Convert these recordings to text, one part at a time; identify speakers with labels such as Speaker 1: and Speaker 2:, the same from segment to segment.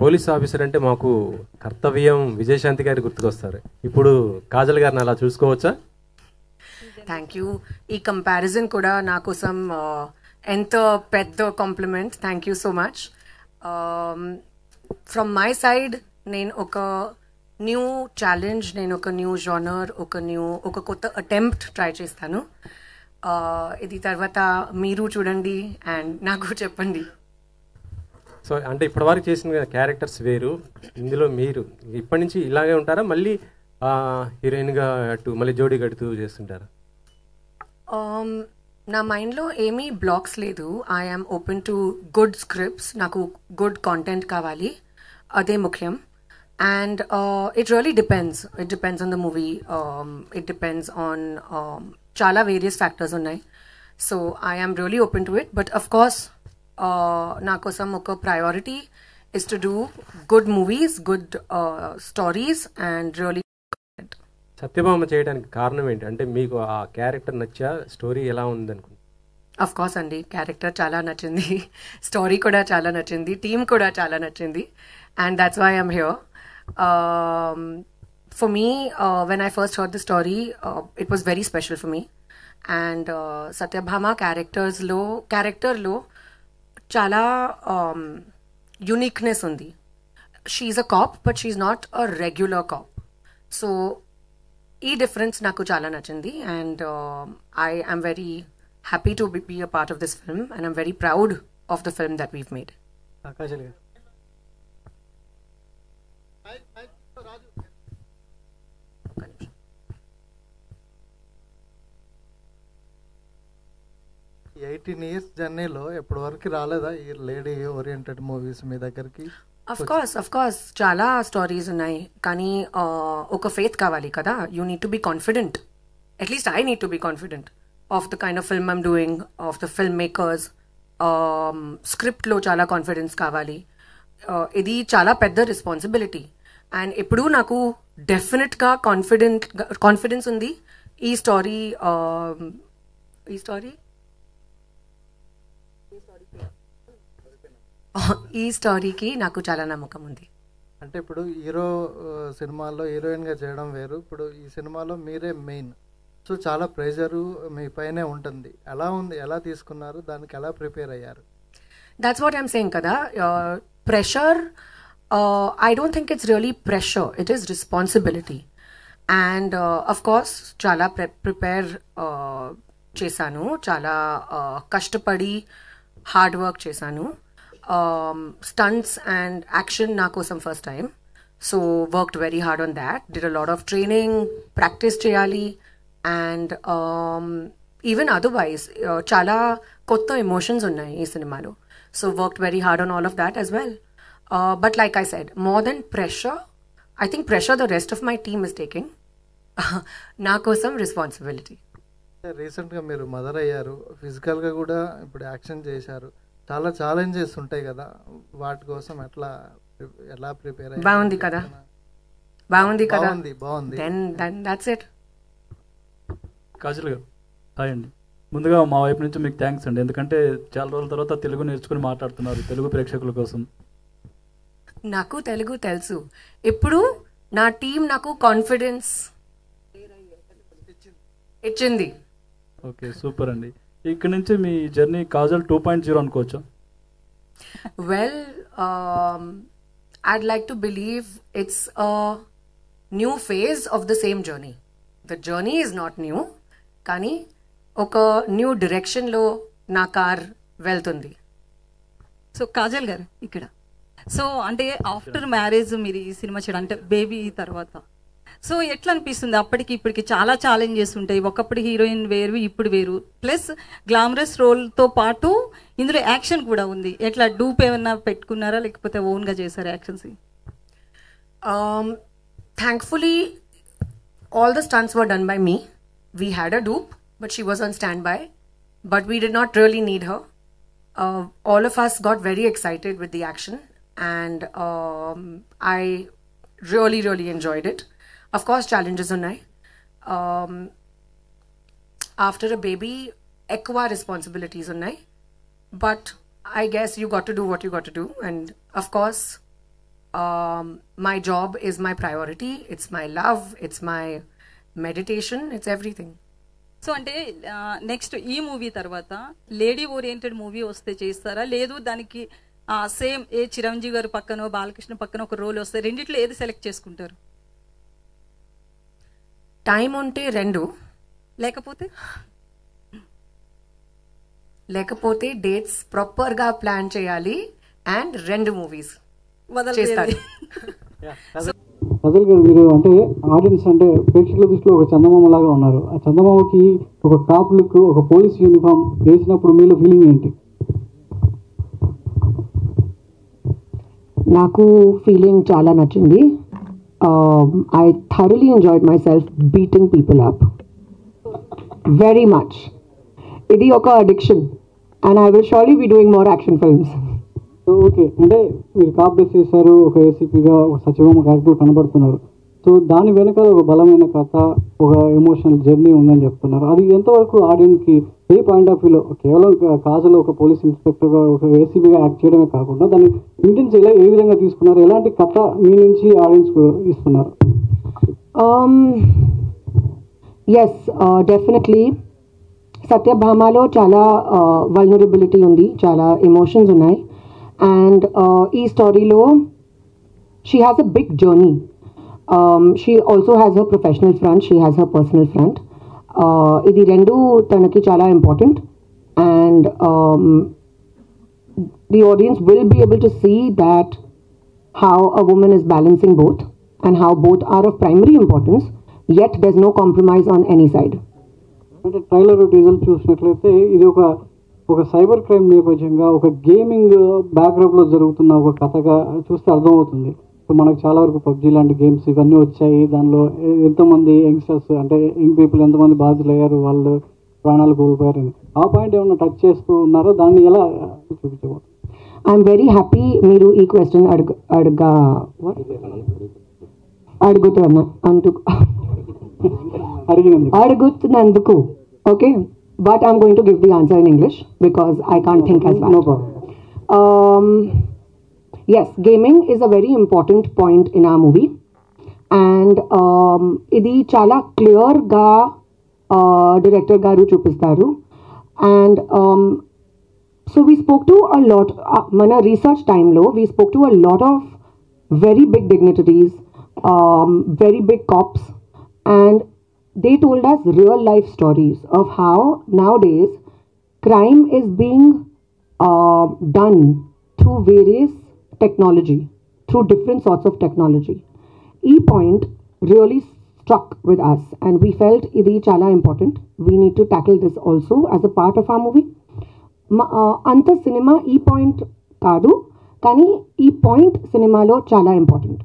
Speaker 1: Police officer అంటే మాకు కర్తవ్యం విజయశాంతి గారి గుర్తుకొస్తారు. ఇప్పుడు కాజల్ గారిని అలా చూసుకోవచ్చా?
Speaker 2: Thank you. ఈ కంపారిజన్ కూడా నా కోసం ఎంత పెద్ద compliment. Thank you so much. From my side నేను ఒక న్యూ ఛాలెంజ్, నేను ఒక న్యూ జానర్, ఒక కొత్త అటెంప్ట్ ట్రై చేస్తాను. ఇది తర్వాత మీరు చూడండి అండ్ నాకు చెప్పండి.
Speaker 1: సో అంటే ఇప్పటివరకు చేసిన క్యారెక్టర్స్ వేరు, ఇందులో మీరు ఇప్పటి నుంచి ఇలాగే ఉంటారా, మళ్ళీ హీరోయిన్గా అటు మళ్ళీ జోడీ కడుతూ చేస్తుంటారా?
Speaker 2: నా మైండ్లో ఏమీ బ్లాక్స్ లేదు. I'm open to good scripts. నాకు గుడ్ కాంటెంట్ కావాలి, అదే ముఖ్యం. And it really depends. It depends on the movie. It depends on చాలా వేరియస్ ఫ్యాక్టర్స్ ఉన్నాయి. So I'm really open to it. But of course నా కోసం ఒక priority is to do good movies, good stories and really.
Speaker 1: Satyabhama చేయడానికి కారణం ఏంటి? అంటే మీకు ఆ క్యారెక్టర్ నచ్చా, స్టోరీ ఎలా ఉంది అనుకుంటున్నారు?
Speaker 2: అఫ్ కోర్స్ అండి, క్యారెక్టర్ చాలా నచ్చింది, స్టోరీ కూడా చాలా నచ్చింది, టీమ్ కూడా చాలా నచ్చింది. And that's why I'm here. For me, when I first heard the story, it was very special for me. And Satyabhama క్యారెక్టర్లో చాలా యూనిక్నెస్ ఉంది. She's a cop, but she's not a regular cop. So ఈ difference నాకు చాలా నచ్చింది. And I am very happy to be a part of this film and I'm very proud of the film that we've made.
Speaker 1: Kajal garu,
Speaker 3: ఈ 18 years జర్నీలో ఎప్పటి వరకు రాలేదా ఈ లేడీ ఓరియంటెడ్ మూవీస్ మీ దగ్గరికి?
Speaker 2: అఫ్ కోర్స్ చాలా స్టోరీస్ ఉన్నాయి, కానీ ఒక ఫెయిత్ కావాలి కదా. You need to be confident. At least I need to be confident of the kind of film I'm doing, of the film makers. స్క్రిప్ట్లో చాలా కాన్ఫిడెన్స్ కావాలి. ఇది చాలా పెద్ద రెస్పాన్సిబిలిటీ. అండ్ ఎప్పుడూ నాకు డెఫినెట్గా కాన్ఫిడెన్స్ ఉంది. ఈ స్టోరీకి నాకు చాలా నమ్మకం ఉంది.
Speaker 3: అంటే ఇప్పుడు హీరో సినిమాల్లో హీరోయిన్గా చేయడం వేరు, ఇప్పుడు ఈ సినిమాలో మీరే మెయిన్. సో చాలా ప్రెషరు మీ పైనే ఉంటుంది. ఎలా ఉంది, ఎలా తీసుకున్నారు, దానికి ఎలా ప్రిపేర్ అయ్యారు?
Speaker 2: That's what I'm saying kada. Pressure, I don't think it's really pressure. It is responsibility. And of course, chala prepare chesanu, chala kashtapadi hard work chesanu. Stunts and action na kosam first time. So worked very hard on that. Did a lot of training, practice cheyali. And even otherwise, chala kotta emotions unnai ee cinemalo. So worked very hard on all of that as well. But like I said, more than pressure, I think pressure the rest of my team is taking. నా కోసం responsibility.
Speaker 3: రీసెంట్గా మీరు mother అయ్యారు, ఫిజికల్గా కూడా ఇప్పుడు action చేశారు. చాలా ఛాలెంజెస్ ఉంటాయి కదా, వాటి కోసం ఎలా ప్రిపేర్ అయ్యారు?
Speaker 2: బాగుంది కదా.
Speaker 3: బాగుంది.
Speaker 2: Then that's it.
Speaker 4: కాజల్ గారు, హాయ్ అండి. ముందుగా మా వైపు నుంచి మీకు థ్యాంక్స్ అండి, ఎందుకంటే చాలా రోజుల తర్వాత తెలుగు నేర్చుకుని మాట్లాడుతున్నారు తెలుగు ప్రేక్షకుల కోసం.
Speaker 2: నాకు తెలుగు తెలుసు. ఇప్పుడు నా టీం నాకు కాన్ఫిడెన్స్ ఇచ్చింది.
Speaker 4: ఓకే, సూపర్ అండి. ఇక్కడ నుంచి మీ జర్నీ కాజల్ 2.0 అనుకోవచ్చా?
Speaker 2: Well, I'd like to believe it's a new phase of the same journey. The journey is not new, కానీ ఒక న్యూ డైరెక్షన్లో నా కార్ వెళ్తుంది.
Speaker 5: సో కాజల్ గారు ఇక్కడ, సో అంటే ఆఫ్టర్ మ్యారేజ్ మీరు ఈ సినిమా చేయడం అంటే బేబీ తర్వాత, సో ఎట్లా అనిపిస్తుంది? అప్పటికి ఇప్పటికి చాలా ఛాలెంజెస్ ఉంటాయి. ఒకప్పుడు హీరోయిన్ వేరు, ఇప్పుడు వేరు, ప్లస్ గ్లామరస్ రోల్తో పాటు ఇందులో యాక్షన్ కూడా ఉంది. ఎట్లా డూప్ ఏమన్నా పెట్టుకున్నారా లేకపోతే ఓన్గా చేశారా action scene?
Speaker 2: Thankfully, all the stunts were done by me. We had a dupe, but she was on standby. But we did not really need her. All of us got very excited with the action, and I really enjoyed it. Of course, challenges unnai. After a baby, ekva responsibilities unnai. But I guess you got to do what you got to do. And of course, My job is my priority. It's my love. It's my meditation. It's everything.
Speaker 5: So అంటే next ఈ movie తర్వాత lady oriented movie వస్తే చేస్తారా, లేదు దానికి same ఏ చిరంజీవి గారు పక్కన బాలకృష్ణ పక్కన ఒక రోల్ వస్తే రెండిట్లో ఏది సెలెక్ట్ చేసుకుంటారు?
Speaker 2: టైం ఉంటే రెండు, లేకపోతే డేట్స్ ప్రాపర్గా ప్లాన్ చేయాలి అండ్ రెండు మూవీస్ చేస్తారు.
Speaker 6: కథలు గారు, మీరు అంటే ఆడియన్స్ అంటే ప్రేక్షకుల దృష్టిలో ఒక చందమామ లాగా ఉన్నారు. ఆ చందమామకి ఒక కాప్ లుక్, ఒక పోలీస్ యూనిఫామ్ వేసినప్పుడు మీలో ఫీలింగ్ ఏంటి?
Speaker 7: నాకు ఫీలింగ్ చాలా నచ్చింది. I thoroughly enjoyed myself beating people up very much. ఇది ఒక addiction and I will surely be doing more action films.
Speaker 6: So okay, అంటే మీరు కాప్ బేస్ చేశారు, ఒక ఏసీపీగా ఒక సచివమ్మ క్యారెక్టర్ కనబడుతున్నారు. సో దాని వెనకాల ఒక బలమైన కథ, ఒక ఎమోషనల్ జర్నీ ఉందని చెప్తున్నారు. అది ఎంతవరకు ఆడియన్స్కి ఏ పాయింట్ ఆఫ్ వ్యూలో కేవలం కాజల్ ఒక పోలీస్ ఇన్స్పెక్టర్గా ఒక ఏసీపీగా యాక్ట్ చేయడమే కాకుండా దాన్ని ఇంటెన్స్ ఎలా ఏ విధంగా తీసుకున్నారు, ఎలాంటి కథ మీ నుంచి ఆడియన్స్కు ఇస్తున్నారు?
Speaker 7: ఎస్, డెఫినెట్లీ సత్యభామలో చాలా వల్నరబిలిటీ ఉంది, చాలా ఎమోషన్స్ ఉన్నాయి. అండ్ ఈ స్టోరీలో she has a big journey. She also has her professional front, she has her personal front. ఇది రెండు తనకి చాలా important. And the audience will be able to see that how a woman is balancing both and how both are of primary importance, yet there's no compromise on any side.
Speaker 6: అంటే trailer teaser చూసినట్లయితే ఇది ఒక cyber crime నేపథ్యంగా, ఒక gaming బ్యాక్గ్రౌండ్లో జరుగుతున్న ఒక కథగా చూస్తే అర్థమవుతుంది. సో మనకు చాలా వరకు పబ్జీ లాంటి గేమ్స్ ఇవన్నీ వచ్చాయి. దానిలో ఎంతోమంది యంగ్స్టర్స్ అంటే యంగ్ పీపుల్ ఎంతమంది బాధితులు అయ్యారు, వాళ్ళు ప్రాణాలు కోల్పోయారని ఆ పాయింట్ ఏమన్నా టచ్ చేస్తూ ఉన్నారో, దాన్ని ఎలా చూపించబోతుంది?
Speaker 7: ఐఎమ్ వెరీ హ్యాపీ మీరు ఈ క్వశ్చన్ అడుగుతున్నందుకు. Okay, but I'm going to give the answer in English because I can't think as well.
Speaker 6: No problem.
Speaker 7: Yes, gaming is a very important point in our movie, and idi chala clear ga director garu chupistaru. And so we spoke to a lot, mana research time lo we spoke to a lot of very big dignitaries, very big cops, and they told us real life stories of how nowadays crime is being done through various technology, through different sorts of technology. E point really struck with us and we felt idi chala important. We need to tackle this also as a part of our movie. Anta cinema e point kaadu, kani e point cinema lo chala important.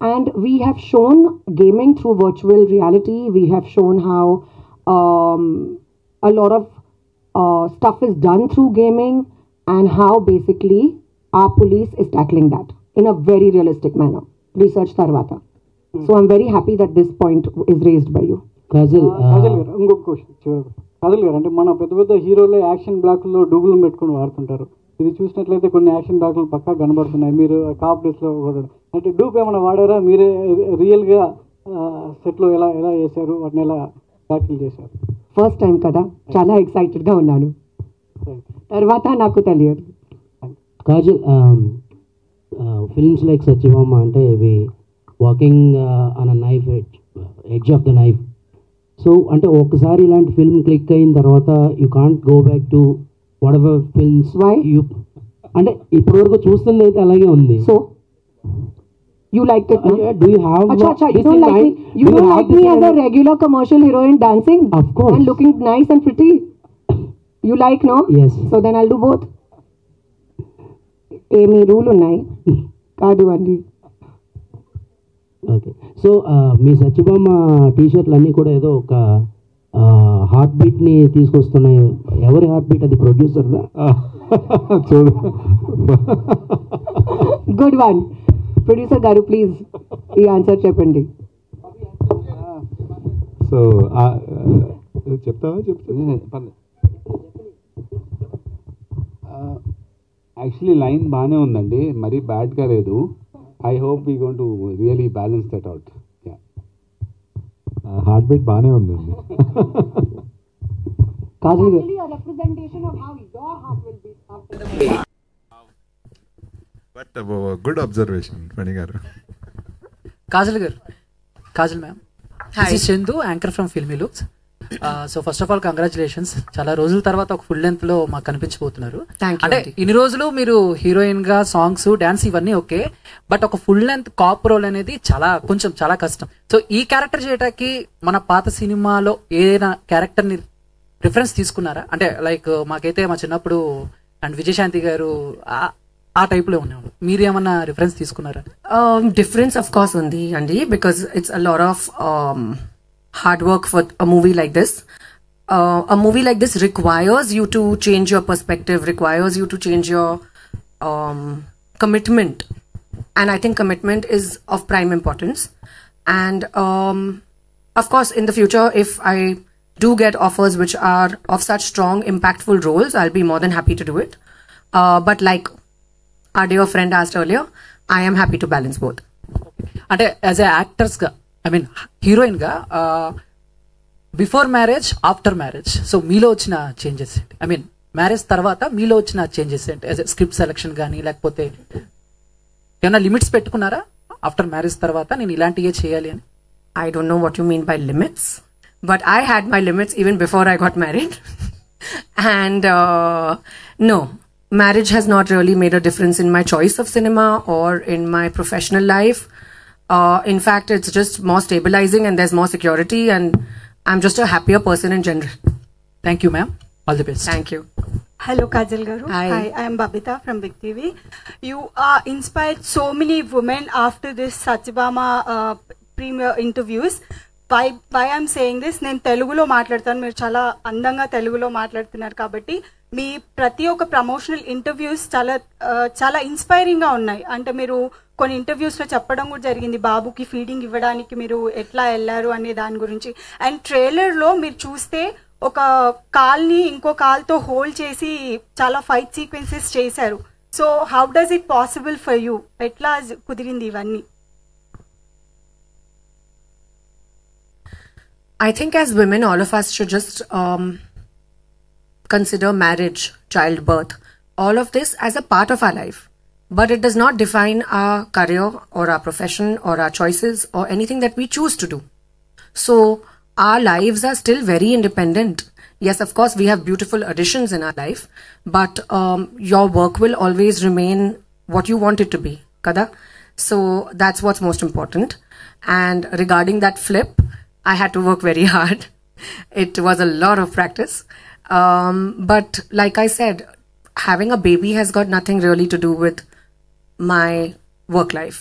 Speaker 7: And we have shown gaming through virtual reality. We have shown how a lot of stuff is done through gaming and how basically our police is tackling that in a very realistic manner. Research tarvata. So I'm very happy that this point is raised by you.
Speaker 6: Kajal గారు, ఇంకొక question. Kajal గారు, అంటే మన పెద్ద పెద్ద హీరోలే action బ్లాక్లో డూబులు పెట్టుకుని వాడుతుంటారు. ఇది చూసినట్లయితే కొన్ని యాక్షన్ బ్యాక్లు పక్కా కనబడుతున్నాయి. మీరు కాప్ డేస్లో కూడా అంటే డూప్ ఏమైనా వాడారా? మీరే రియల్గా సెట్లో ఎలా చేశారు, వాటిని ఎలా ట్యాకిల్ చేశారు?
Speaker 7: ఫస్ట్ టైం కదా, చాలా ఎక్సైటెడ్గా ఉన్నాను. తర్వాత నాకు తెలియదు.
Speaker 8: కాజల్, ఫిల్మ్స్ లైక్ సత్యభామ అంటే ఇవి walking on a knife edge of the knife. So అంటే ఒకసారి ఇలాంటి ఫిల్మ్ క్లిక్ అయిన తర్వాత you can't go back to whatever films you అంటే ఇప్పటి వరకు చూస్తుంది అయితే అలాగే ఉంది.
Speaker 7: So you liked it,
Speaker 8: do you have
Speaker 7: acha you don't like me, you don't like me as a regular commercial heroine dancing
Speaker 8: of course
Speaker 7: and looking nice and pretty, you like, no?
Speaker 8: Yes.
Speaker 7: So then I'll do both. ఏమి rule ఉన్నాయి కాదు అండి.
Speaker 8: Okay, so మీ సత్యభామ టీషర్ట్లు అన్నీ కూడా ఏదో ఒక heart బీట్ని తీసుకొస్తున్నాయి. ఎవరి heart beat అది? ప్రొడ్యూసర్దా?
Speaker 9: చూడు,
Speaker 7: గుడ్ వన్. ప్రొడ్యూసర్ గారు ప్లీజ్ ఈ ఆన్సర్ చెప్పండి.
Speaker 9: సో చెప్తావా?
Speaker 10: యాక్చువల్లీ లైన్ బాగానే ఉందండి, మరీ బ్యాడ్గా లేదు.
Speaker 9: I hope we're going to really balance that out. Yeah. Heart beat బాగానే ఉందండి.
Speaker 6: కాజల్ గారు
Speaker 7: Actually, a representation of how your heart will beat after the movie.
Speaker 9: But good observation Phani గారు.
Speaker 10: కాజల్ గారు, Kajal ma'am, this is Chandu, anchor from filmy looks. So first of all congratulations, చాలా రోజుల తర్వాత ఒక full length లో మాకు కనిపించబోతున్నారు. అంటే ఇన్ని రోజులు మీరు హీరోయిన్ గా సాంగ్స్, డాన్స్ ఇవన్నీ ఓకే, బట్ ఒక ఫుల్ లెంత్ కాప్ రోల్ అనేది చాలా కష్టం. సో ఈ క్యారెక్టర్ చేయడానికి మన పాత సినిమాలో ఏదైనా క్యారెక్టర్ ని రిఫరెన్స్ తీసుకున్నారా? అంటే లైక్ మాకైతే మా చిన్నప్పుడు అండ్ విజయశాంతి గారు ఆ టైప్ లో ఉన్నాడు, మీరు ఏమన్నా రిఫరెన్స్ తీసుకున్నారా?
Speaker 2: Difference of course undi andi, because it's a lot of hard work for a movie like this. A movie like this requires you to change your perspective, requires you to change your commitment, and I think commitment is of prime importance. And of course in the future, if I do get offers which are of such strong impactful roles, I'll be more than happy to do it. But like our dear friend asked earlier, I am happy to balance both.
Speaker 10: అంటే as a actors గా, I mean heroine గా, before marriage, after marriage, so మీలో వచ్చిన changes ఏంటి? I mean marriage తర్వాత మీలో వచ్చిన changes ఏంటి? యాజ్ ఎ స్క్రిప్ట్ సెలెక్షన్ కానీ, లేకపోతే ఏమైనా లిమిట్స్ పెట్టుకున్నారా ఆఫ్టర్ మ్యారేజ్ తర్వాత నేను ఇలాంటివే చేయాలి అని?
Speaker 2: I don't know what you mean by limits, but I had my limits even before I got married. And no, marriage has not really made a difference in my choice of cinema or in my professional life. In fact, it's just more stabilizing and there's more security, and I'm just a happier person in general.
Speaker 10: Thank you, ma'am. All the best.
Speaker 2: Thank you.
Speaker 11: Hello, Kajal Garu.
Speaker 2: Hi.
Speaker 11: I am Babita from Big TV. You inspired so many women after this Satyabama premiere interviews. Why I'm saying this, నేను తెలుగులో మాట్లాడతాను, మీరు చాలా అందంగా తెలుగులో మాట్లాడుతున్నారు కాబట్టి మీ ప్రతి ఒక్క ప్రమోషనల్ ఇంటర్వ్యూస్ చాలా ఇన్స్పైరింగ్ గా ఉన్నాయి. అంటే మీరు కొన్ని ఇంటర్వ్యూస్ లో చెప్పడం కూడా జరిగింది, బాబుకి ఫీడింగ్ ఇవ్వడానికి మీరు ఎట్లా వెళ్ళారు అనే దాని గురించి. అండ్ ట్రైలర్ లో మీరు చూస్తే ఒక కాల్ని ఇంకో కాల్తో హోల్డ్ చేసి చాలా ఫైట్ సీక్వెన్సెస్ చేశారు. So how does it possible for you? ఎట్లా కుదిరింది ఇవన్నీ?
Speaker 2: I think as women, all of us should just consider marriage, childbirth, all of this as a part of our life. But it does not define our career or our profession or our choices or anything that we choose to do. So our lives are still very independent. Yes, of course, we have beautiful additions in our life, but your work will always remain what you want it to be. Kada? So that's what's most important. And regarding that flip, I had to work very hard. It was a lot of practice. But like I said, having a baby has got nothing really to do with my work life.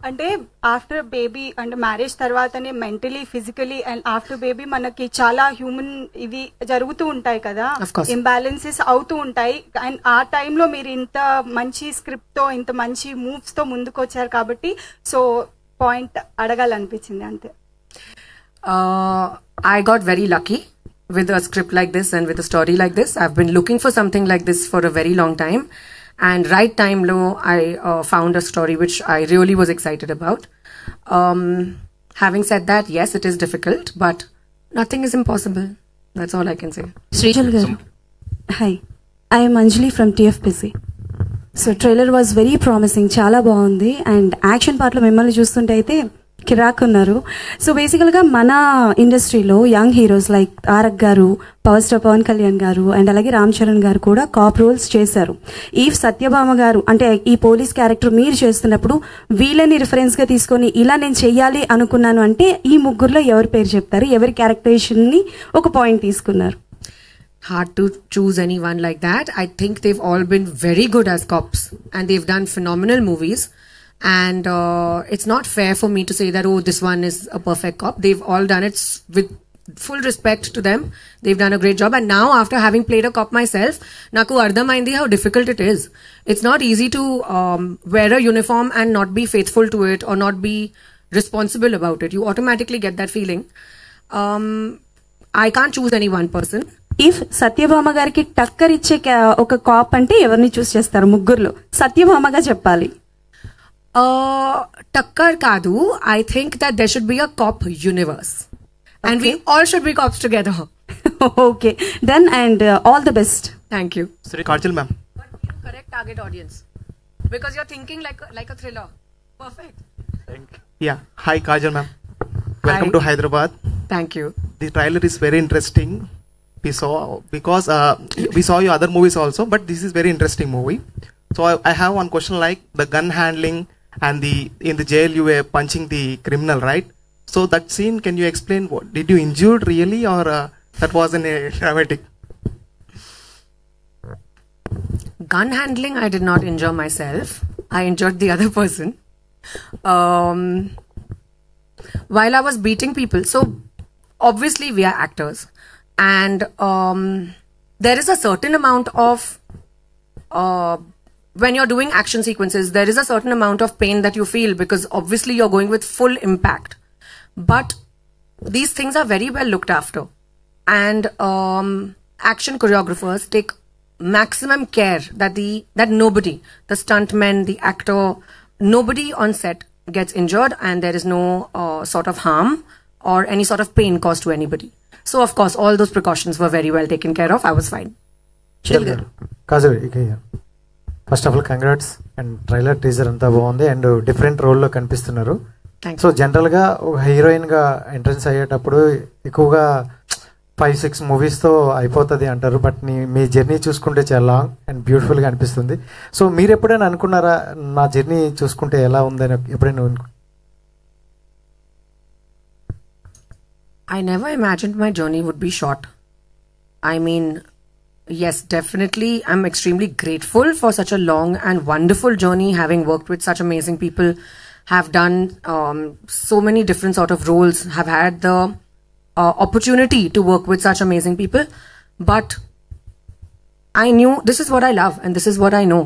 Speaker 11: అంటే after baby అంటే marriage తర్వాతనే mentally, physically and after baby మనకి చాలా human ఇవి జరుగుతూ ఉంటాయి కదా, imbalances అవుతూ ఉంటాయి. అండ్ ఆ టైంలో మీరు ఇంత మంచి స్క్రిప్ట్ తో, ఇంత మంచి మూవ్స్ తో ముందుకు వచ్చారు కాబట్టి సో పాయింట్ అడగాలనిపించింది అంతే.
Speaker 2: I got very lucky with a script like this and with a story like this. I've been looking for something like this for a very long time, and right time lo I found a story which I really was excited about. Having said that, yes, it is difficult, but nothing is impossible. That's all I can say.
Speaker 12: Srijal garu, hi, I am Anjali from TFPC. So trailer was very promising, చాలా బాగుంది. And action part లో మిమ్మల్ని చూస్తుంటే అయితే కిరాక్ ఉన్నారు. So బేసికల్గా మన ఇండస్ట్రీలో యంగ్ హీరోస్ లైక్ తారక్ గారు, పవర్ స్టార్ పవన్ కళ్యాణ్ గారు అండ్ అలాగే రామ్ చరణ్ గారు కూడా కాప్ రోల్స్ చేశారు. ఈ సత్యభామ గారు అంటే ఈ పోలీస్ క్యారెక్టర్ మీరు చేస్తున్నప్పుడు వీళ్ళని రిఫరెన్స్ గా తీసుకొని ఇలా నేను చెయ్యాలి అనుకున్నాను అంటే ఈ ముగ్గురులో ఎవరి పేరు చెప్తారు? ఎవరి క్యారెక్టరైజేషన్ ని ఒక పాయింట్ తీసుకున్నారు?
Speaker 2: Hard to choose anyone like that. I think they've all been very good as cops and they've done phenomenal movies. And it's not fair for me to say that, oh, this one is a perfect cop. They've all done it with full respect to them. They've done a great job. And now, after having played a cop myself, naku ardhamaindi how difficult it is. It's not easy to wear a uniform and not be faithful to it or not be responsible about it. You automatically get that feeling. I can't choose any one person.
Speaker 12: If Satyabhama గారికి టక్కర్ ఇచ్చే ఒక cap అంటే ఎవరిని చూస్ చేస్తారు? ముగ్గురులో సత్యభామగా చెప్పాలి.
Speaker 2: Takkar Kadu, I think that there should be a cop universe. And we all should be cops together.
Speaker 12: Okay. Then, and all the best.
Speaker 2: Thank you.
Speaker 13: Sri Kajal ma'am.
Speaker 2: Correct target audience. Because you're thinking like a thriller. Perfect.
Speaker 13: Yeah. Hi Kajal ma'am. Welcome
Speaker 2: Hi.
Speaker 13: to Hyderabad.
Speaker 2: Thank you.
Speaker 13: The trailer is very interesting. We saw because we saw your other movies also, but this is very interesting movie. So I have one question, like the gun handling and in the jail you were punching the criminal, right? So that scene, can you explain what did you injured really, or that wasn't a dramatic?
Speaker 2: Gun handling, I did not injure myself. I injured the other person. While I was beating people. So obviously we are actors, and there is a certain amount of when you're doing action sequences, there is a certain amount of pain that you feel, because obviously you're going with full impact. But these things are very well looked after, and action choreographers take maximum care that nobody, the stuntmen, the actor, nobody on set gets injured, and there is no sort of harm or any sort of pain caused to anybody. So of course all those precautions were very well taken care of. I was fine.
Speaker 14: Kajal, first of all congrats. And trailer teaser అంతా బాగుంది, and different రోల్లో కనిపిస్తున్నారు. So జనరల్గా ఒక హీరోయిన్గా entrance అయ్యేటప్పుడు ఎక్కువగా 5-6 మూవీస్తో అయిపోతుంది అంటారు, బట్ మీ జర్నీ చూసుకుంటే చాలా లాంగ్ అండ్ బ్యూటిఫుల్గా అనిపిస్తుంది. సో మీరు ఎప్పుడైనా అనుకున్నారా నా జర్నీ చూసుకుంటే ఎలా ఉందని ఎప్పుడైనా?
Speaker 2: I never imagined my journey would be short. I mean, yes, definitely I'm extremely grateful for such a long and wonderful journey, having worked with such amazing people, have done so many different sort of roles, have had the opportunity to work with such amazing people. But I knew this is what I love and this is what I know.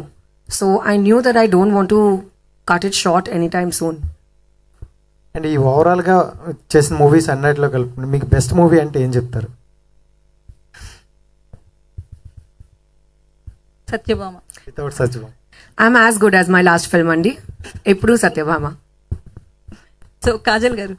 Speaker 2: So I knew that I don't want to cut it short anytime soon.
Speaker 14: And ఈ ఓవరాల్గా చేసిన movies అన్నిటిలో కలుపుకుంటే మీకు best movie అంటే ఏం చెప్తారు?
Speaker 5: Satyabhama.
Speaker 14: Without Satyabhama.
Speaker 2: I'm as good as my last film అండి. ఎప్పుడు సత్యభామ.
Speaker 5: సో కాజల్ గారు,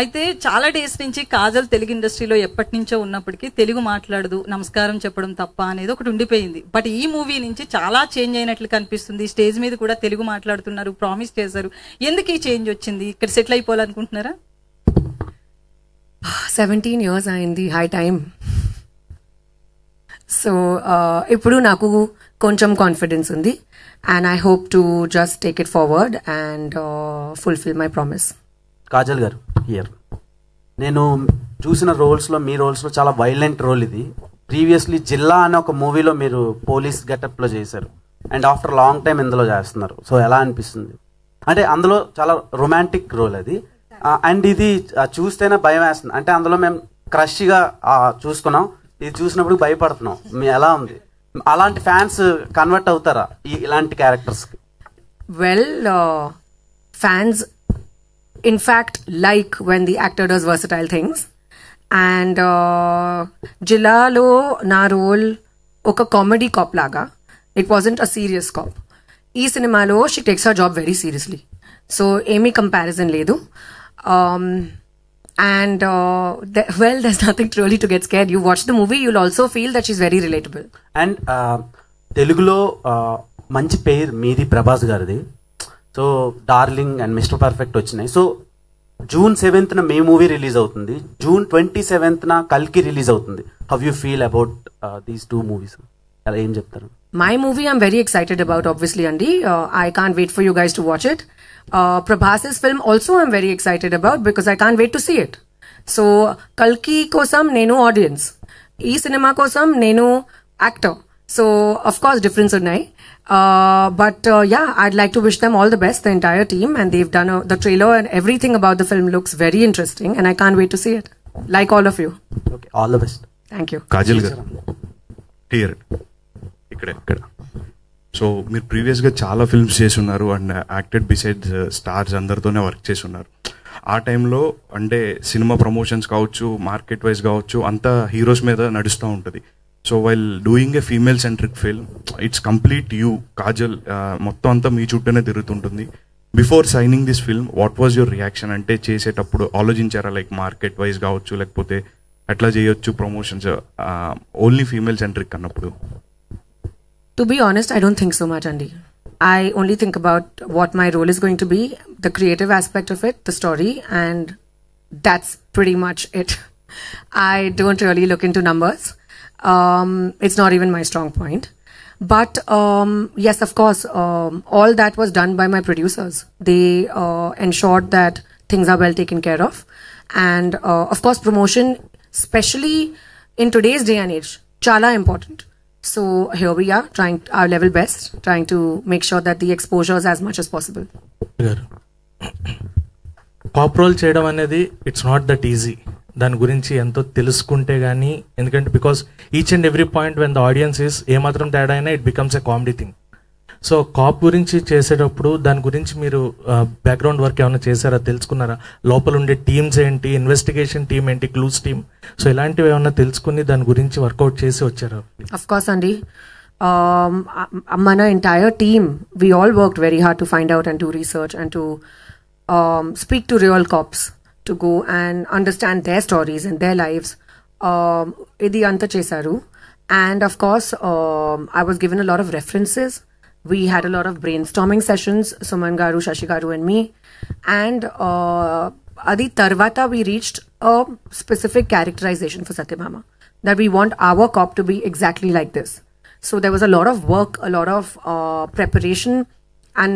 Speaker 5: అయితే చాలా డేస్ నుంచి కాజల్ తెలుగు ఇండస్ట్రీలో ఎప్పటి నుంచో ఉన్నప్పటికీ తెలుగు మాట్లాడదు, నమస్కారం చెప్పడం తప్ప అనేది ఒకటి ఉండిపోయింది. బట్ ఈ మూవీ నుంచి చాలా చేంజ్ అయినట్లు కనిపిస్తుంది. స్టేజ్ మీద కూడా తెలుగు మాట్లాడుతున్నారు, ప్రామిస్ చేశారు. ఎందుకు ఈ చేంజ్ వచ్చింది? ఇక్కడ సెటిల్ అయిపోవాలనుకుంటున్నారా?
Speaker 2: 17 years అయింది, హై టైమ్. సో ఇప్పుడు నాకు కొంచెం కాన్ఫిడెన్స్ ఉంది, and I hope to just take it forward and fulfil my promise.
Speaker 15: Kajal గారు హియర్, నేను చూసిన రోల్స్లో మీ రోల్స్లో చాలా వైలెంట్ రోల్ ఇది. ప్రీవియస్లీ జిల్లా అనే ఒక మూవీలో మీరు పోలీస్ గెటప్లో చేశారు, అండ్ ఆఫ్టర్ లాంగ్ టైం ఇందులో చేస్తున్నారు. సో ఎలా అనిపిస్తుంది? అంటే అందులో చాలా రొమాంటిక్ రోల్ అది, అండ్ ఇది చూస్తేనే భయం వేస్తుంది. అంటే అందులో మేము క్రష్గా చూసుకున్నాం, ఇది చూసినప్పుడు భయపడుతున్నాం. ఎలా ఉంది? అలాంటి ఫ్యాన్స్ కన్వర్ట్ అవుతారా ఇలాంటి క్యారెక్టర్స్కి?
Speaker 2: Well, fans in fact like when the actor does versatile things, and Jillalo na role oka comedy cop laga, it wasn't a serious cop. Ee cinema lo she takes her job very seriously, so emi comparison ledu. And well, there's nothing really to get scared. You watch the movie, you'll also feel that she's very relatable.
Speaker 15: And telugulo manchi pair meedi Prabhas garidi. So darling and mister perfect వచ్చినాయి. So June 7th మే movie release అవుతుంది, June 27th కల్కి release అవుతుంది. How you feel about these 2 movies? అలా ఏం చెప్తారు?
Speaker 2: My movie I'm very excited about, obviously, Andy. I can't wait for you guys to watch it. Prabhas's film also I'm very excited about because I can't wait to see it. So Kalki kosam nenu audience, ee cinema kosam nenu actor. So of course difference unnai. But yeah, I'd like to wish them all the best, the entire team, and they've done the trailer and everything about the film looks very interesting, and I can't wait to see it. Like all of you.
Speaker 15: Okay, all the best.
Speaker 2: Thank you.
Speaker 16: Kajal garu here ikkada. So మీరు ప్రీవియస్గా చాలా films చేసి ఉన్నారు and acted besides stars అందరితోనే work చేసి ఉన్నారు. ఆ టైంలో అంటే సినిమా ప్రమోషన్స్ కావచ్చు, మార్కెట్ వైజ్ కావచ్చు, అంతా హీరోస్ మీద నడుస్తూ ఉంటుంది. So while doing a female centric film, it's complete you Kajal, మొత్తం అంతా మీ చుట్టూనే తిరుగుతుంటుంది. Before signing this film what was your reaction? అంటే చేసేటప్పుడు ఆలోచించారా, లైక్ మార్కెట్ వైజ్ కావచ్చు, లేకపోతే ఎట్లా చేయొచ్చు ప్రమోషన్స్ ఓన్లీ ఫీమేల్ సెంట్రిక్ అన్నప్పుడు?
Speaker 2: To be honest, I don't think so much, Andy. I only think about what my role is going to be, the creative aspect of it, the story, and that's pretty much it. I don't really look into numbers. It's not even my strong point. But yes, of course, all that was done by my producers. They ensured that things are well taken care of. And of course, promotion, especially in today's day and age, chala important. So here we are, trying our level best, trying to make sure that the exposure is as much as possible.
Speaker 17: Cop role చేయడం అనేది it's not that easy. దాని గురించి ఎంతో తెలుసుకుంటే కానీ, ఎందుకంటే because each and every point when the audience is ఏమాత్రం తేడా అయినా it becomes a comedy thing. So cop గురించి చేసేటప్పుడు దాని గురించి మీరు బ్యాక్గ్రౌండ్ వర్క్ ఏమైనా చేశారా, తెలుసుకున్నారా? లోపల ఉండే టీమ్స్ ఏంటి, ఇన్వెస్టిగేషన్ టీమ్ ఏంటి, క్లూస్ టీమ్, సో ఇలాంటివి ఏమైనా తెలుసుకుని దాని గురించి వర్కౌట్ చేసి వచ్చారా?
Speaker 2: Of course, Andy. Mana entire team, we all worked very hard to find out and do research and to speak to real cops, to go and understand their stories and their lives. Idi anta chesaru. And of course, I was given a lot of references. We had a lot of brainstorming sessions, Suman Garu, Shashi Garu and me. And adi tarvata we reached a specific characterization for Satyabhama, that we want our cop to be exactly like this. So there was a lot of work, a lot of preparation, and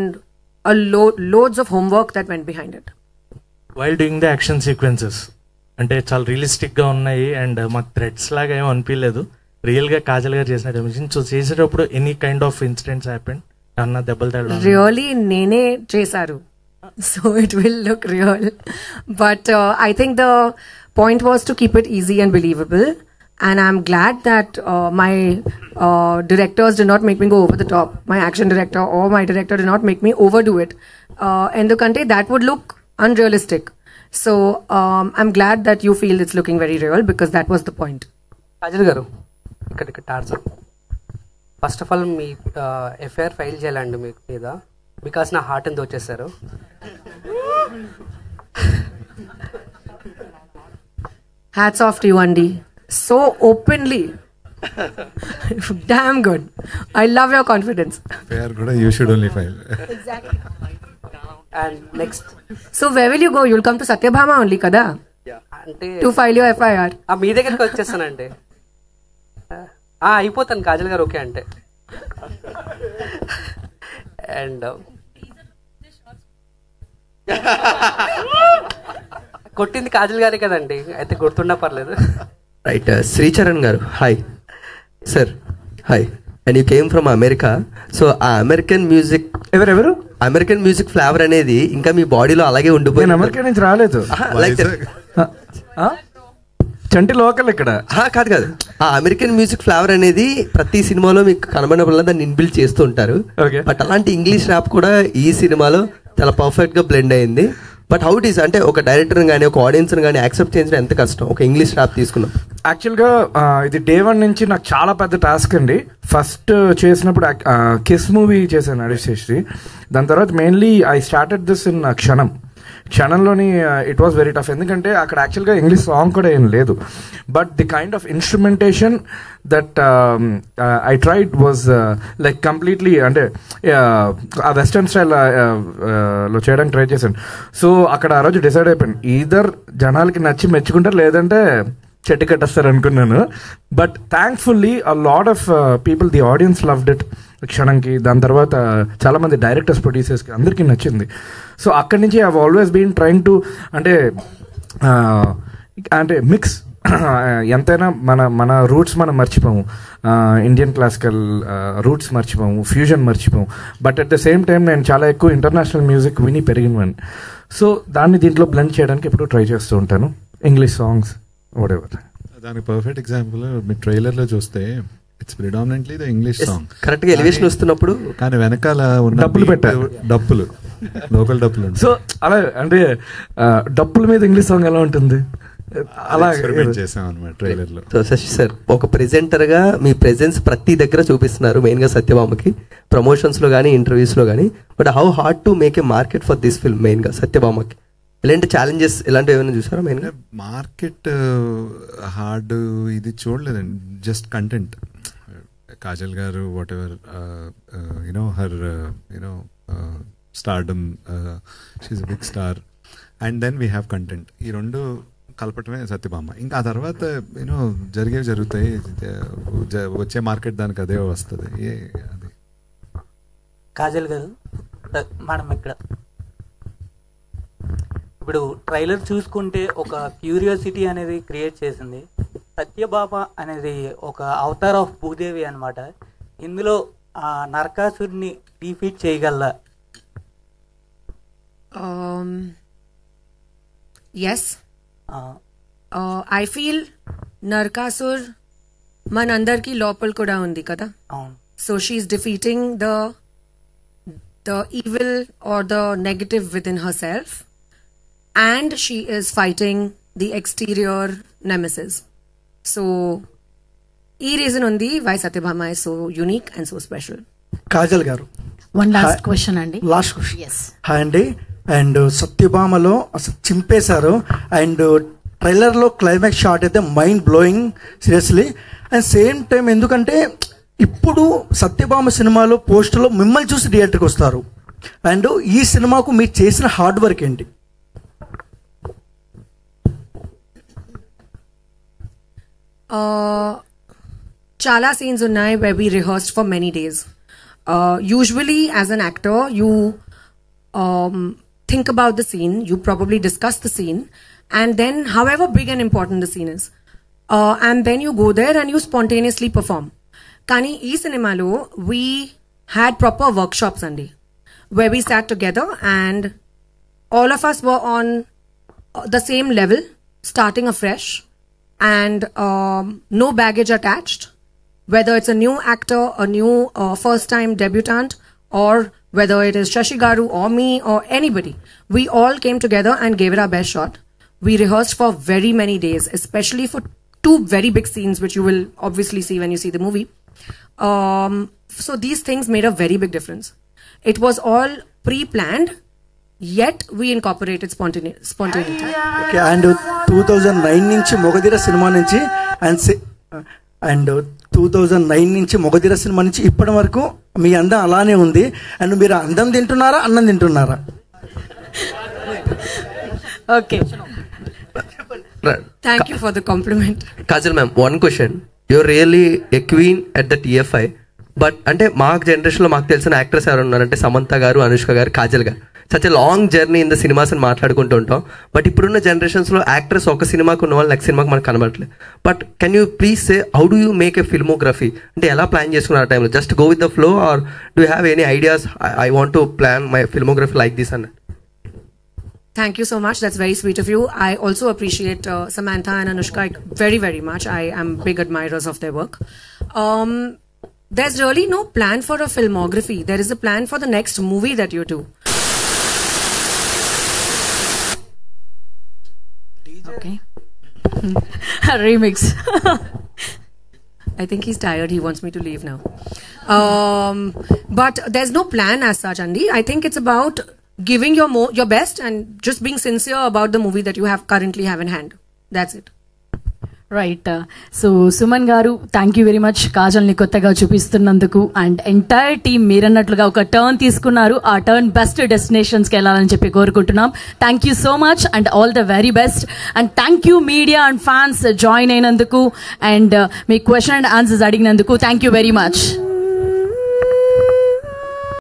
Speaker 2: loads of homework that went behind it.
Speaker 17: While doing the action sequences, అంటే చాలా రియలిస్టిక్గా ఉన్నాయి and మాకు threads లాగా ఏమో అనిపించలేదు, రియల్గా కాజల్ గారు చేసినట్టు అనిపించింది. సో చేసేటప్పుడు any kind of incidents happened? అన్న దెబ్బలు తగ్గడం
Speaker 2: రియల్లీ నేనే చేశారు, so it will look real. But I think the point was to keep it easy and believable. And I'm glad that my directors did not make me go over the top. My action director or my director did not make me overdo it. Endukante that would look unrealistic. So I'm glad that you feel it's looking very real, because that was the point.
Speaker 18: Kajal garu, ikkada torture. First of all me FIR file చేయాలండి మీ మీద, because నా heart ఎంత వచ్చేసారు.
Speaker 2: Hats off to you, Andy. So openly. Damn good. I love your confidence.
Speaker 19: Fair good, you should only file.
Speaker 2: Exactly.
Speaker 18: And next.
Speaker 2: So where will you go? You'll come to Satyabhama only, kada?
Speaker 18: Yeah. అంటే
Speaker 2: To file your FIR.
Speaker 18: మీ దగ్గరికి వచ్చేస్తానంటే అయిపోతాను కాజల్ గారు okay అంటే. And కొట్టింది కాజల్ గారే కదండి, అయితే గుర్తున్నా పర్లేదు.
Speaker 20: రైట్. శ్రీచరణ్ గారు, hi sir. Hi. And you came from America. So ఆ అమెరికన్ మ్యూజిక్ ఎవరెవరు అమెరికన్ మ్యూజిక్ ఫ్లేవర్ అనేది ఇంకా మీ బాడీలో అలాగే ఉండిపోయింది.
Speaker 21: అమెరికా నుంచి రాలేదు, చంటి లోకల్ ఇక్కడ.
Speaker 20: కాదు కాదు, ఆ అమెరికన్ మ్యూజిక్ ఫ్లేవర్ అనేది ప్రతి సినిమాలో మీకు కనబడినప్పుడు దాన్ని ఇన్బిల్డ్ చేస్తూ ఉంటారు. బట్ అలాంటి ఇంగ్లీష్ ర్యాప్ కూడా ఈ సినిమాలో చాలా పర్ఫెక్ట్ గా బ్లెండ్ అయింది. బట్ హౌ ఇట్ ఈస్, అంటే ఒక డైరెక్టర్ కానీ ఒక ఆడియన్స్ కానీ యాక్సెప్ట్ చేయించడం ఎంత కష్టం ఒక ఇంగ్లీష్ ర్యాప్ తీసుకున్నాం?
Speaker 21: యాక్చువల్గా ఇది డే 1 నుంచి నాకు చాలా పెద్ద టాస్క్ అండి. ఫస్ట్ చేసినప్పుడు కిస్ మూవీ చేశాను అడిశ్రీ. దాని తర్వాత mainly I started this in క్షణంలోని ఇట్ వాస్ వెరీ టఫ్, ఎందుకంటే అక్కడ యాక్చువల్గా ఇంగ్లీష్ సాంగ్ కూడా ఏం లేదు. But the kind of instrumentation that I tried was like completely, అంటే ఆ వెస్టర్న్ స్టైల్ లో చేయడానికి ట్రై చేశాను. సో అక్కడ ఆ రోజు డిసైడ్ అయిపోయాను, ఈదర్ జనాలకి నచ్చి మెచ్చుకుంటారు లేదంటే చెట్టు కట్టేస్తారు అనుకున్నాను. But thankfully a lot of people, the audience loved it క్షణంకి. దాని తర్వాత చాలామంది డైరెక్టర్స్, ప్రొడ్యూసర్స్కి అందరికీ నచ్చింది. సో అక్కడి నుంచి I have always been trying to అంటే మిక్స్. ఎంతైనా మన రూట్స్ మనం మర్చిపోము, ఇండియన్ క్లాసికల్ రూట్స్ మర్చిపోము, ఫ్యూజన్ మర్చిపోము. But at the same time నేను చాలా ఎక్కువ ఇంటర్నేషనల్ మ్యూజిక్ విని పెరిగినవాడిని. సో దాన్ని దీంట్లో బ్లెండ్ చేయడానికి ఎప్పుడు ట్రై చేస్తూ ఉంటాను, ఇంగ్లీష్ సాంగ్స్ వాట్ ఎవర్.
Speaker 19: దానికి పర్ఫెక్ట్ ఎగ్జాంపుల్ మీ ట్రైలర్లో చూస్తే it's predominantly the English song.
Speaker 20: Correct గా ఎలివేషన్ వస్తున్నప్పుడు
Speaker 19: కానీ వెనకాల ఉన్న
Speaker 21: డబ్బులు పెట్టారు,
Speaker 19: లోకల్ డప్పులు.
Speaker 21: సో అలా అంటే డప్పుల మీద ఇంగ్లీష్ సాంగ్ ఎలా ఉంటుంది?
Speaker 19: అలా ఎక్స్పెరిమెంట్ చేసాం అన్నమాట ట్రైలర్లో.
Speaker 20: సో శశి సార్, ఒక ప్రెజెంటర్గా మీ ప్రెజెన్స్ ప్రతి దగ్గర చూపిస్తున్నారు, మెయిన్గా సత్యభామకి ప్రమోషన్స్లో కానీ ఇంటర్వ్యూస్లో కానీ. But how hard to make a market for this film, మెయిన్గా సత్యభామకి ఇలాంటి ఛాలెంజెస్ ఇలాంటివి ఏమైనా చూసారా? మెయిన్గా
Speaker 19: మార్కెట్ హార్డ్ ఇది చూడలేదండి, జస్ట్ కంటెంట్. కాజల్ గారు whatever you know her you know stardom, she's a big star, and then we have content. ఈ రెండు కలపటమే సత్యభామ. ఇంకా ఆ తర్వాత యూనో జరిగేవి జరుగుతాయి, వచ్చే మార్కెట్ దానికి అదే వస్తుంది. అది
Speaker 1: కాజల్ గారు, మనం ఇక్కడ ఇప్పుడు ట్రైలర్ చూసుకుంటే ఒక క్యూరియాసిటీ అనేది క్రియేట్ చేసింది. సత్యభామ అనేది ఒక అవతార్ ఆఫ్ భూదేవి అనమాట. ఇందులో ఆ నరకాసుడిని డిఫీట్ చేయగలరా?
Speaker 2: Yes. I feel Narkasur manandarki lopal kuda undi kada. So she's defeating the evil or the negative within herself, and she is fighting the exterior nemesis. So ee reason undi why Satyabhama is so unique and so special.
Speaker 22: Kajal garu,
Speaker 23: one last question andi.
Speaker 22: Last question.
Speaker 23: Yes.
Speaker 22: Hi andi. And సత్యభామలో అసలు చింపేశారు. And ట్రైలర్లో climax shot అయితే mind blowing seriously. And same time ఎందుకంటే ఇప్పుడు సత్యభామ సినిమాలో పోస్టర్లో మిమ్మల్ని చూసి థియేటర్కి వస్తారు. అండ్ ఈ సినిమాకు మీరు చేసిన హార్డ్ వర్క్ ఏంటి?
Speaker 2: చాలా సీన్స్ ఉన్నాయి where we rehearsed for many days. Usually as an actor you think about the scene, you probably discuss the scene, and then however big and important the scene is, and then you go there and you spontaneously perform. Kani ee cinemalo we had proper workshops andi, where we sat together and all of us were on the same level, starting afresh, and no baggage attached, whether it's a new actor, a new first time debutant, or whether it is Shashi Garu or me or anybody. We all came together and gave it our best shot. We rehearsed for very many days, especially for two very big scenes, which you will obviously see when you see the movie. So these things made a very big difference. It was all pre-planned, yet we incorporated spontaneity.
Speaker 22: Okay, and 2009 నుంచి Magadheera cinema నుంచి and 2009 నుంచి Magadheera cinema నుంచి ఇప్పటి వరకు మీ అందం అలానే ఉంది. And మీరు అందం తింటున్నారా, అన్నం తింటున్నారా?
Speaker 2: Okay. Thank you for the compliment.
Speaker 20: Kajal ma'am, one question. You're really a queen at the TFI. But అంటే మాకు జనరేషన్లో మాకు తెలిసిన యాక్టర్స్ ఎవరు ఉన్నారంటే సమంత గారు, అనుష్క గారు, కాజల్ గారు. Such a long journey in the cinemas అని మాట్లాడుకుంటూ ఉంటాం. బట్ ఇప్పుడున్న జనరేషన్స్లో యాక్టర్స్ ఒక సినిమాకు ఉన్న వాళ్ళు నెక్స్ట్ సినిమాకి మనకు కనబడట్లేదు. But can you please say how do you make a filmography? అంటే ఎలా ప్లాన్ చేసుకున్నారు ఆ టైంలో? Just go with the flow or do have any ideas, I want to plan my filmography like this అన్న?
Speaker 2: Thank you so much. That's very sweet of you. I also appreciate Samantha and Anushka very, very much. I am big admirers of their work. There's really no plan for a filmography. There is a plan for the next movie that you do.
Speaker 23: Okay. Remix.
Speaker 2: I think he's tired. He wants me to leave now. But there's no plan as such, Andy. I think it's about giving your best and just being sincere about the movie that you currently have in hand. That's it.
Speaker 23: Right. So Suman గారు, thank you very much కాజల్ని కొత్తగా చూపిస్తున్నందుకు. And entire team మీరన్నట్లుగా ఒక turn తీసుకున్నారు. ఆ turn best డెస్టినేషన్స్కి వెళ్ళాలని చెప్పి కోరుకుంటున్నాం. Thank you so much and all the very best. And thank you media and fans join అయినందుకు and మీ క్వశ్చన్ అండ్ ఆన్సర్స్ అడిగినందుకు థ్యాంక్ యూ వెరీ మచ్.